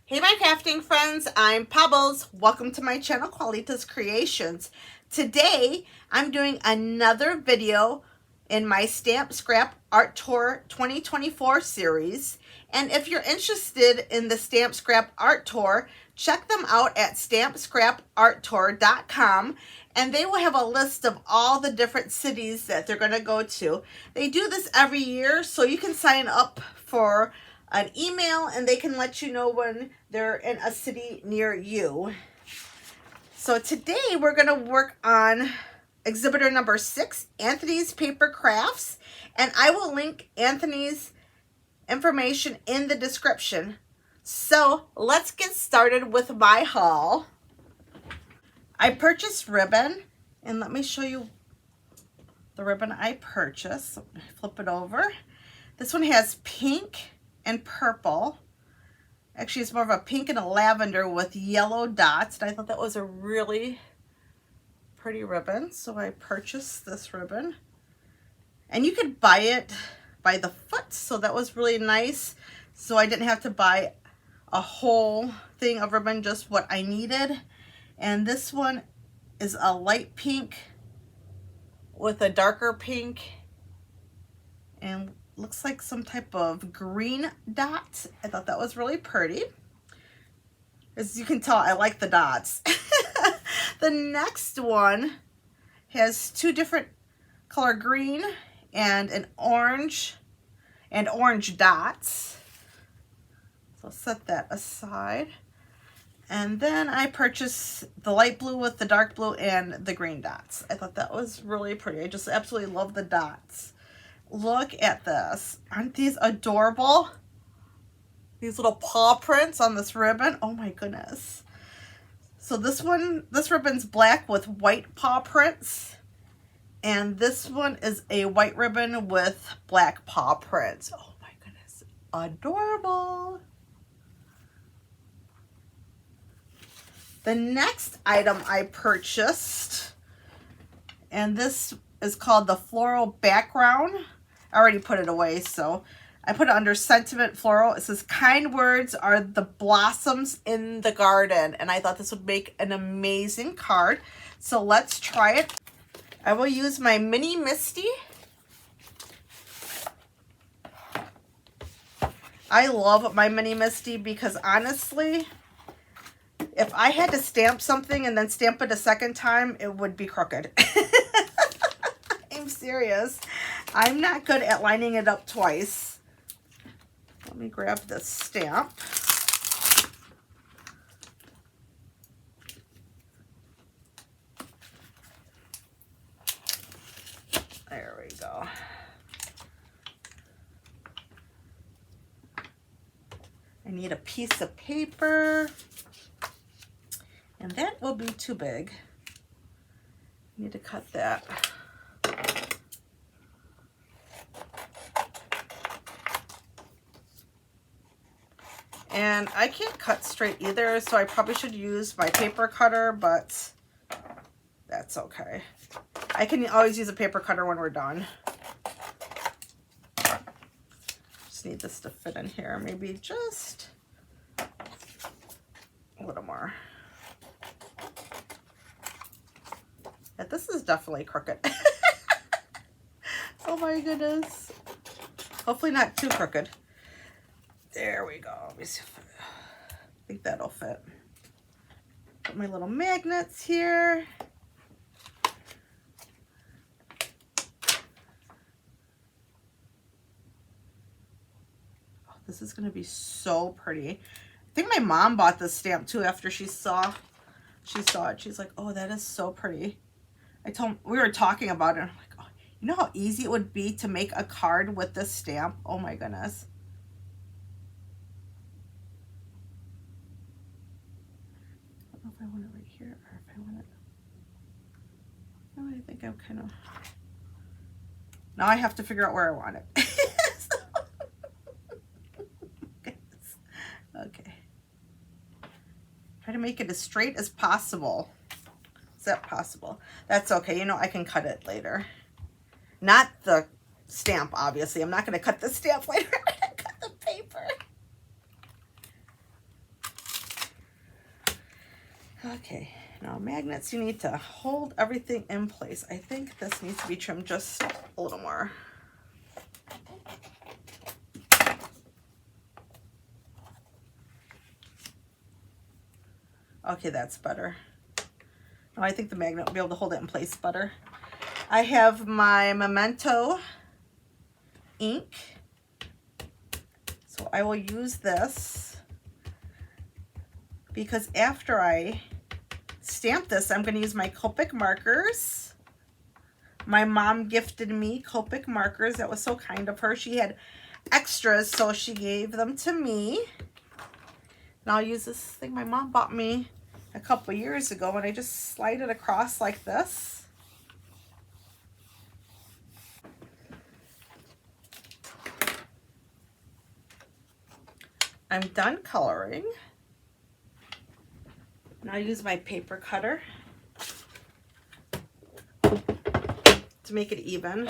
Hey my crafting friends, I'm Pebbles. Welcome to my channel, Qualitas Creations. Today, I'm doing another video in my Stamp Scrap Art Tour 2024 series. And if you're interested in the Stamp Scrap Art Tour, check them out at stampscraparttour.com, and they will have a list of all the different cities that they're going to go to. They do this every year, so you can sign up for an email and they can let you know when they're in a city near you. So today we're going to work on exhibitor number 6, Anthony's Paper Crafts, and I will link Anthony's information in the description. So let's get started with my haul. I purchased ribbon, and let me show you the ribbon I purchased. Flip it over. This one has pink and purple. Actually, it's more of a pink and a lavender with yellow dots, and I thought that was a really pretty ribbon, so I purchased this ribbon. And you could buy it by the foot, so that was really nice. So I didn't have to buy a whole thing of ribbon, just what I needed. And this one is a light pink with a darker pink and looks like some type of green dot. I thought that was really pretty. As you can tell, I like the dots. The next one has two different color green and an orange and orange dots. So I'll set that aside. And then I purchased the light blue with the dark blue and the green dots. I thought that was really pretty. I just absolutely love the dots. Look at this. Aren't these adorable? These little paw prints on this ribbon. Oh my goodness. So this ribbon's black with white paw prints. And this one is a white ribbon with black paw prints. Oh my goodness. Adorable. The next item I purchased, and this is called the Floral Background. I already put it away, so I put it under Sentiment Floral. It says, kind words are the blossoms in the garden. And I thought this would make an amazing card. So let's try it. I will use my Mini Misty. I love my Mini Misty because honestly, if I had to stamp something and then stamp it a second time, it would be crooked. I'm serious. I'm not good at lining it up twice. Let me grab this stamp. There we go. I need a piece of paper. And that will be too big. I need to cut that. And I can't cut straight either, so I probably should use my paper cutter, but that's okay. I can always use a paper cutter when we're done. Just need this to fit in here. Maybe just a little more. Yeah, this is definitely crooked. Oh my goodness. Hopefully not too crooked. There we go. Let me see if I think that'll fit. Put my little magnets here. Oh, this is going to be so pretty. I think my mom bought this stamp too after she saw it. She's like, oh, that is so pretty. We were talking about it. And I'm like, oh, you know how easy it would be to make a card with this stamp? Oh my goodness. I don't know if I want it right here or if I want it. No, I think I'm kind of. Now I have to figure out where I want it. Okay. Try to make it as straight as possible. Is that possible? That's okay. You know, I can cut it later. Not the stamp, obviously. I'm not going to cut the stamp later. I'm going to cut the paper. Okay, now magnets, you need to hold everything in place. I think this needs to be trimmed just a little more. Okay, that's better. Now I think the magnet will be able to hold it in place better. I have my Memento ink, so I will use this because after I stamp this, I'm going to use my Copic markers. My mom gifted me Copic markers. That was so kind of her. She had extras, so she gave them to me. And I'll use this thing my mom bought me a couple years ago, and I just slide it across like this. I'm done coloring. Now I use my paper cutter to make it even.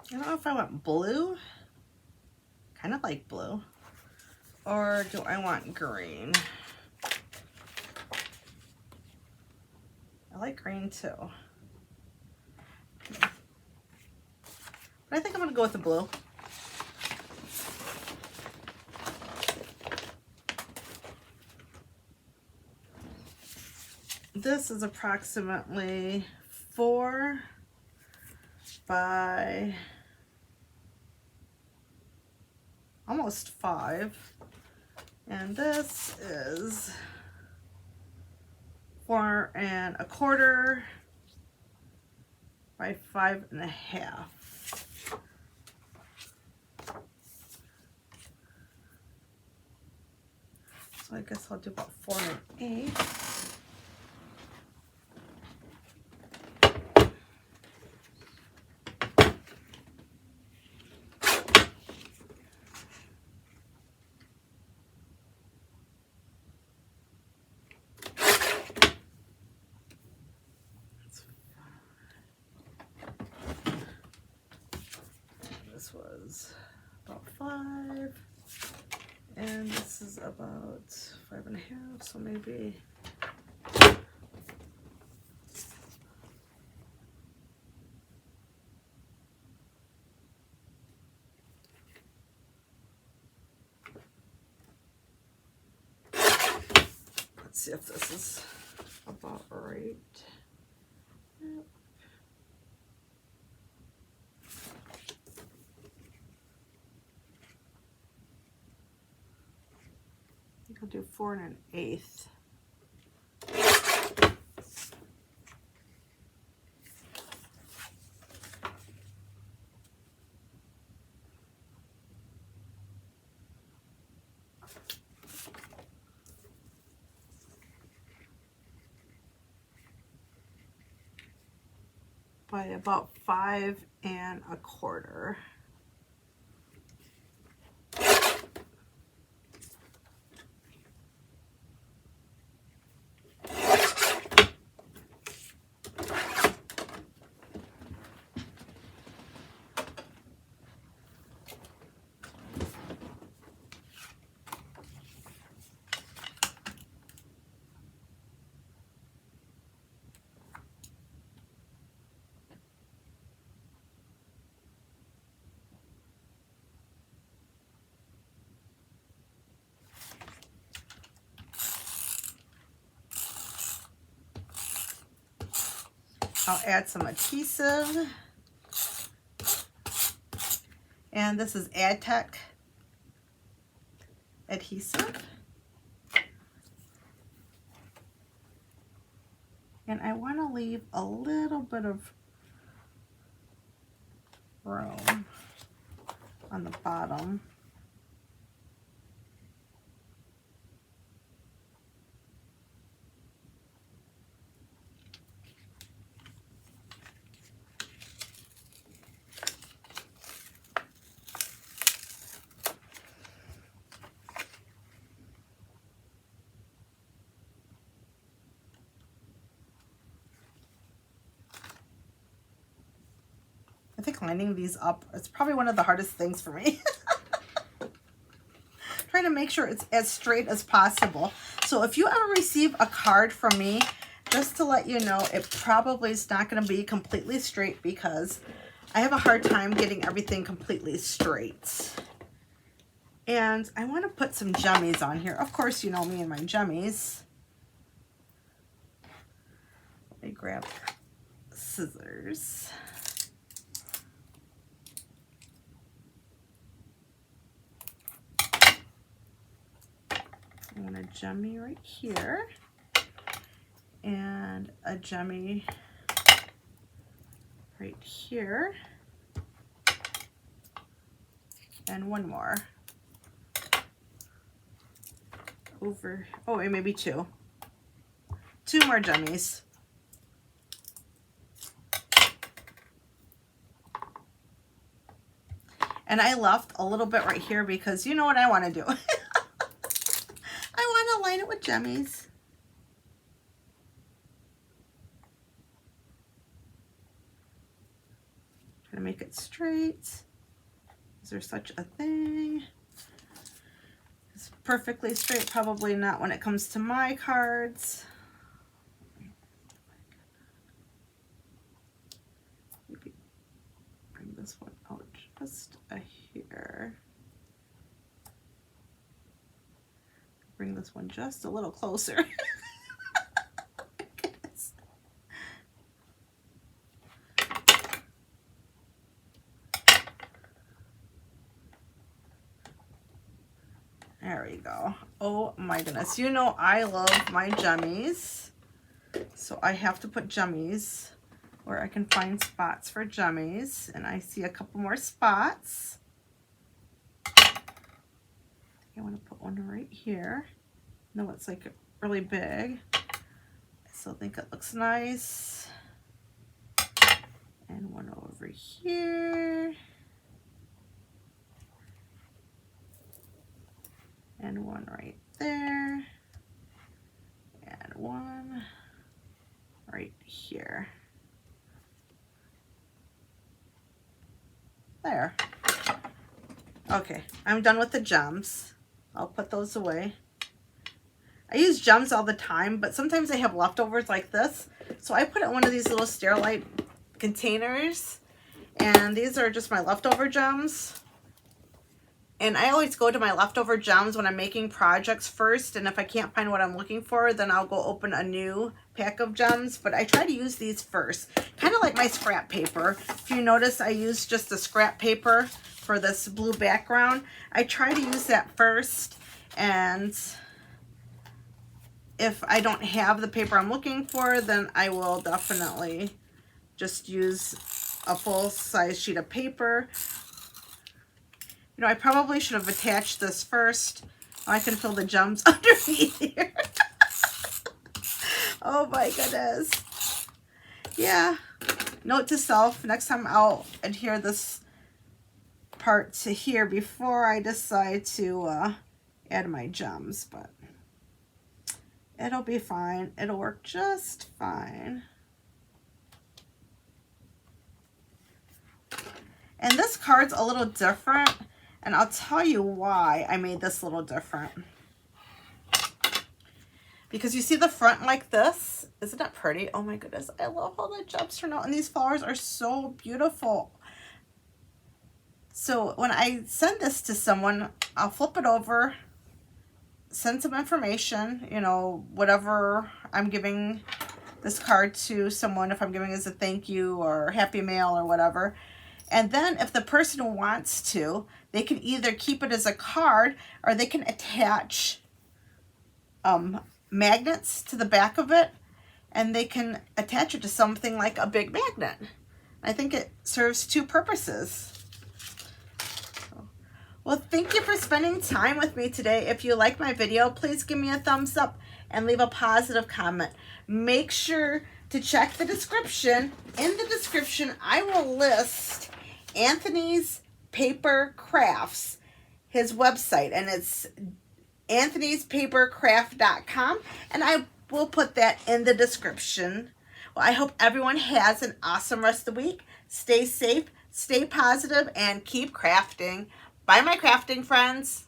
I don't know if I want blue, kind of like blue, or do I want green? I like green too. But I think I'm gonna go with the blue. This is approximately 4 by almost 5, and this is 4 1/4 by 5 1/2. So I guess I'll do about 4 1/8. This was about 5, and this is about 5 1/2, so maybe let's see if this is about right. Yep. I think I'll do 4 1/8. By about 5 1/4. I'll add some adhesive, and this is AdTech adhesive. And I want to leave a little bit of room on the bottom. I think lining these up is probably one of the hardest things for me. Trying to make sure it's as straight as possible. So if you ever receive a card from me, just to let you know, it probably is not going to be completely straight because I have a hard time getting everything completely straight. And I want to put some jummies on here. Of course, you know me and my jummies. Let me grab scissors. I want a jummy right here and a jummy right here and one more over, oh, and maybe two more jummies. And I left a little bit right here because you know what I want to do. I want to line it with jummies. Trying to make it straight. Is there such a thing? It's perfectly straight, probably not when it comes to my cards. Maybe bring this one out just a here. Bring this one just a little closer. There we go. Oh my goodness. You know I love my jummies. So I have to put jummies where I can find spots for jummies. And I see a couple more spots. I want to put one right here. No, it's like really big. I still think it looks nice. And one over here. And one right there. And one right here. There. Okay, I'm done with the gems. I'll put those away. I use gems all the time, but sometimes I have leftovers like this. So I put it in one of these little Sterilite containers. And these are just my leftover gems. And I always go to my leftover gems when I'm making projects first. And if I can't find what I'm looking for, then I'll go open a new pack of gems. But I try to use these first. Kind of like my scrap paper. If you notice, I use just the scrap paper for this blue background. I try to use that first. And if I don't have the paper I'm looking for, then I will definitely just use a full-size sheet of paper. You know, I probably should have attached this first. I can fill the gems underneath here. Oh my goodness. Yeah. Note to self, next time I'll adhere this part to here before I decide to add my gems, but it'll be fine. It'll work just fine. And this card's a little different. And I'll tell you why I made this a little different. Because you see the front like this? Isn't that pretty? Oh my goodness. I love how the gems turn out. And these flowers are so beautiful. So when I send this to someone, I'll flip it over, send some information, you know, whatever I'm giving this card to someone, if I'm giving it as a thank you or happy mail or whatever. And then if the person wants to, they can either keep it as a card or they can attach magnets to the back of it. and they can attach it to something like a big magnet. I think it serves two purposes. Well, thank you for spending time with me today. If you like my video, please give me a thumbs up and leave a positive comment. Make sure to check the description. In the description, I will list Anthony's Paper Crafts, his website, and it's anthonyspapercraft.com, and I will put that in the description. Well, I hope everyone has an awesome rest of the week. Stay safe, stay positive, and keep crafting. Bye, my crafting friends.